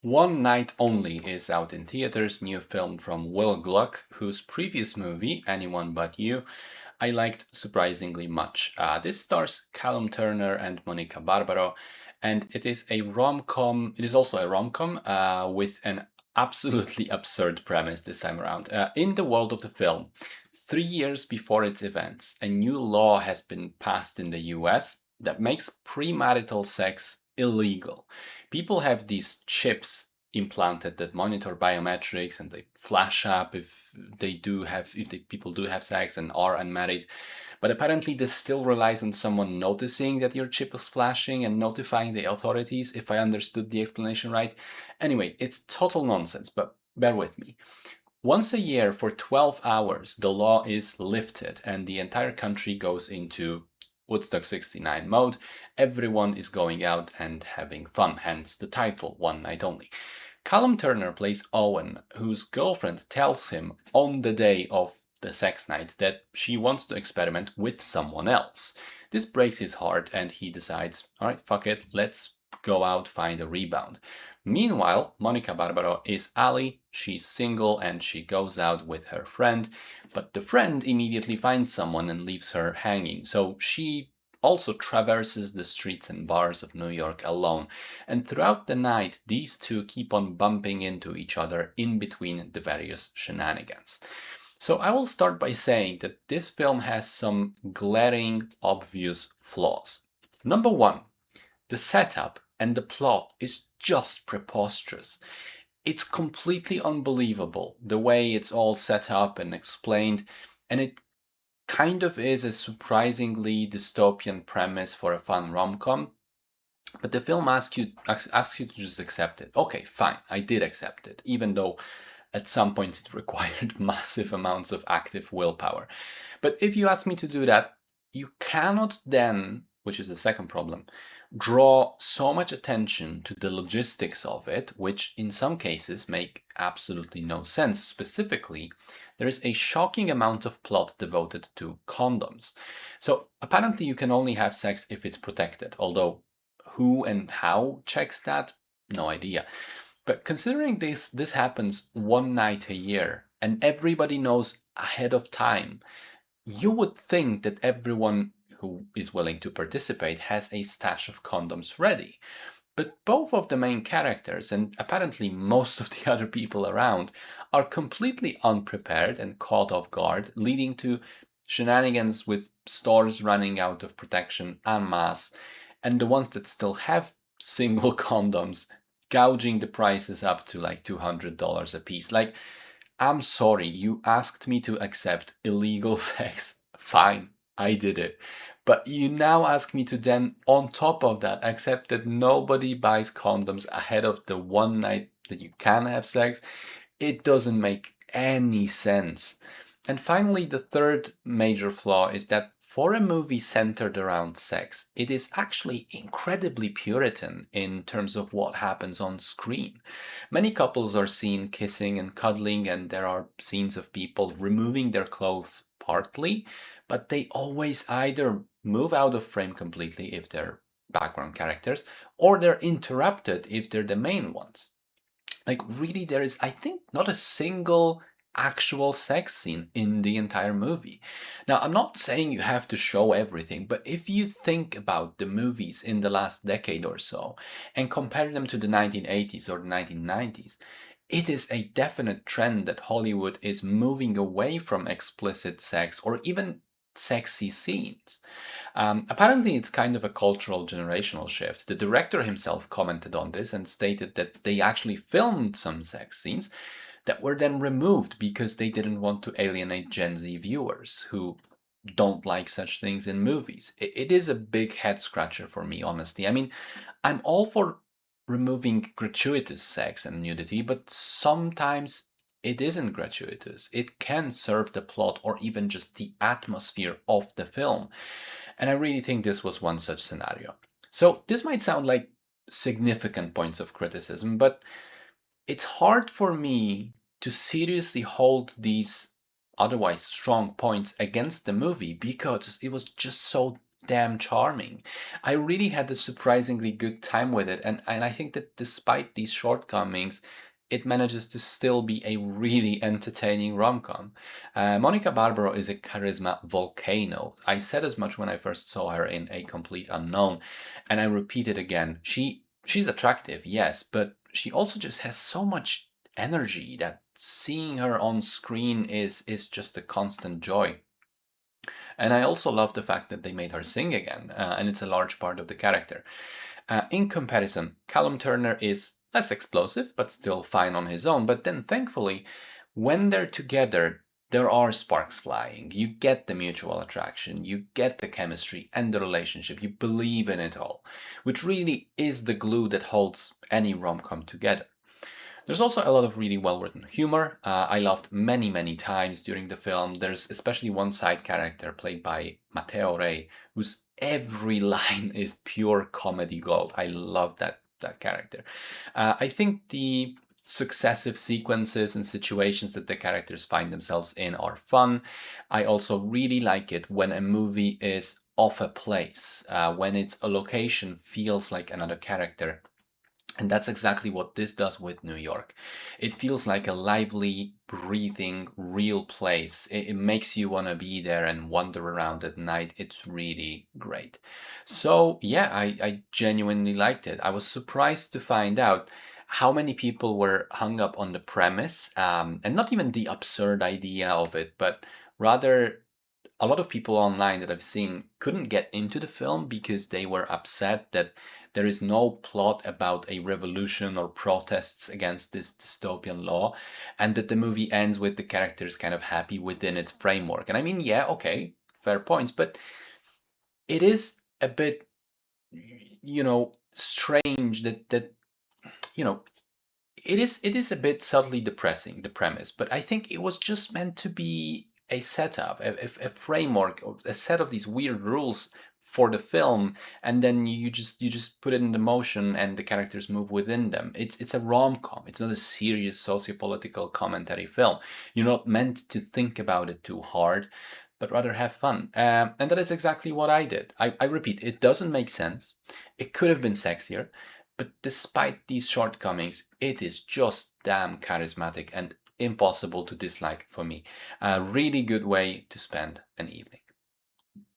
One Night Only is out in theaters, new film from Will Gluck, whose previous movie, Anyone But You, I liked surprisingly much. This stars Callum Turner and Monica Barbaro, and it is a rom-com. It is also a rom-com with an absolutely absurd premise this time around. In the world of the film, 3 years before its events, a new law has been passed in the US that makes premarital sex illegal. People have these chips implanted that monitor biometrics and they flash up if people do have sex and are unmarried. But apparently this still relies on someone noticing that your chip is flashing and notifying the authorities, if I understood the explanation right. Anyway, it's total nonsense, but bear with me. Once a year for 12 hours, the law is lifted and the entire country goes into Woodstock 69 mode. Everyone is going out and having fun, hence the title, One Night Only. Callum Turner plays Owen, whose girlfriend tells him on the day of the sex night that she wants to experiment with someone else. This breaks his heart and he decides, alright, fuck it, let's go out, find a rebound. Meanwhile, Monica Barbaro is Ali, she's single and she goes out with her friend, but the friend immediately finds someone and leaves her hanging, so she also traverses the streets and bars of New York alone. And throughout the night, these two keep on bumping into each other in between the various shenanigans. So I will start by saying that this film has some glaring, obvious flaws. Number one, the setup and the plot is just preposterous. It's completely unbelievable the way it's all set up and explained, and it kind of is a surprisingly dystopian premise for a fun rom-com. But the film asks you to just accept it. Okay, fine, I did accept it, even though at some points it required massive amounts of active willpower. But if you ask me to do that, you cannot then, which is the second problem, draw so much attention to the logistics of it, which in some cases make absolutely no sense. Specifically, there is a shocking amount of plot devoted to condoms. So apparently you can only have sex if it's protected, although who and how checks that? No idea. But considering this happens one night a year and everybody knows ahead of time, you would think that everyone who is willing to participate has a stash of condoms ready. But both of the main characters, and apparently most of the other people around, are completely unprepared and caught off guard, leading to shenanigans with stores running out of protection en masse, and the ones that still have single condoms gouging the prices up to like $200 a piece. Like, I'm sorry, you asked me to accept illegal sex. Fine, I did it. But you now ask me to then, on top of that, accept that nobody buys condoms ahead of the one night that you can have sex. It doesn't make any sense. And finally, the third major flaw is that for a movie centered around sex, it is actually incredibly Puritan in terms of what happens on screen. Many couples are seen kissing and cuddling, and there are scenes of people removing their clothes partly, but they always either move out of frame completely if they're background characters, or they're interrupted if they're the main ones. Like, really, there is, I think, not a single actual sex scene in the entire movie. Now, I'm not saying you have to show everything, but if you think about the movies in the last decade or so and compare them to the 1980s or the 1990s, it is a definite trend that Hollywood is moving away from explicit sex or even sexy scenes. Apparently, it's kind of a cultural generational shift. The director himself commented on this and stated that they actually filmed some sex scenes that were then removed because they didn't want to alienate Gen Z viewers who don't like such things in movies. It is a big head scratcher for me, honestly. I mean, I'm all for removing gratuitous sex and nudity, but sometimes it isn't gratuitous. It can serve the plot or even just the atmosphere of the film. And I really think this was one such scenario. So this might sound like significant points of criticism, but it's hard for me to seriously hold these otherwise strong points against the movie because it was just so damn charming. I really had a surprisingly good time with it, and I think that despite these shortcomings, it manages to still be a really entertaining rom-com. Monica Barbaro is a charisma volcano. I said as much when I first saw her in A Complete Unknown, and I repeat it again. She's attractive, yes, but she also just has so much energy that seeing her on screen is just a constant joy. And I also love the fact that they made her sing again, and it's a large part of the character. In comparison, Callum Turner is less explosive, but still fine on his own. But then, thankfully, when they're together, there are sparks flying. You get the mutual attraction, you get the chemistry and the relationship, you believe in it all, which really is the glue that holds any rom com together. There's also a lot of really well-written humor. I laughed many, many times during the film. There's especially one side character played by Matteo Rey, whose every line is pure comedy gold. I love that character. I think the successive sequences and situations that the characters find themselves in are fun. I also really like it when a movie is off a place, when it's a location feels like another character, and that's exactly what this does with New York. It feels like a lively, breathing, real place. It makes you want to be there and wander around at night. It's really great. So, yeah, I genuinely liked it. I was surprised to find out how many people were hung up on the premise, and not even the absurd idea of it, but rather a lot of people online that I've seen couldn't get into the film because they were upset that there is no plot about a revolution or protests against this dystopian law, and that the movie ends with the characters kind of happy within its framework. And I mean, yeah, okay, fair points, but it is a bit, strange that you know it is a bit subtly depressing, the premise, but I think it was just meant to be a setup, a framework, a set of these weird rules for the film, and then you just put it into motion and the characters move within them. It's a rom-com. It's not a serious socio-political commentary film. You're not meant to think about it too hard, but rather have fun. And that is exactly what I did. I repeat, it doesn't make sense. It could have been sexier, but despite these shortcomings, it is just damn charismatic and impossible to dislike for me. A really good way to spend an evening.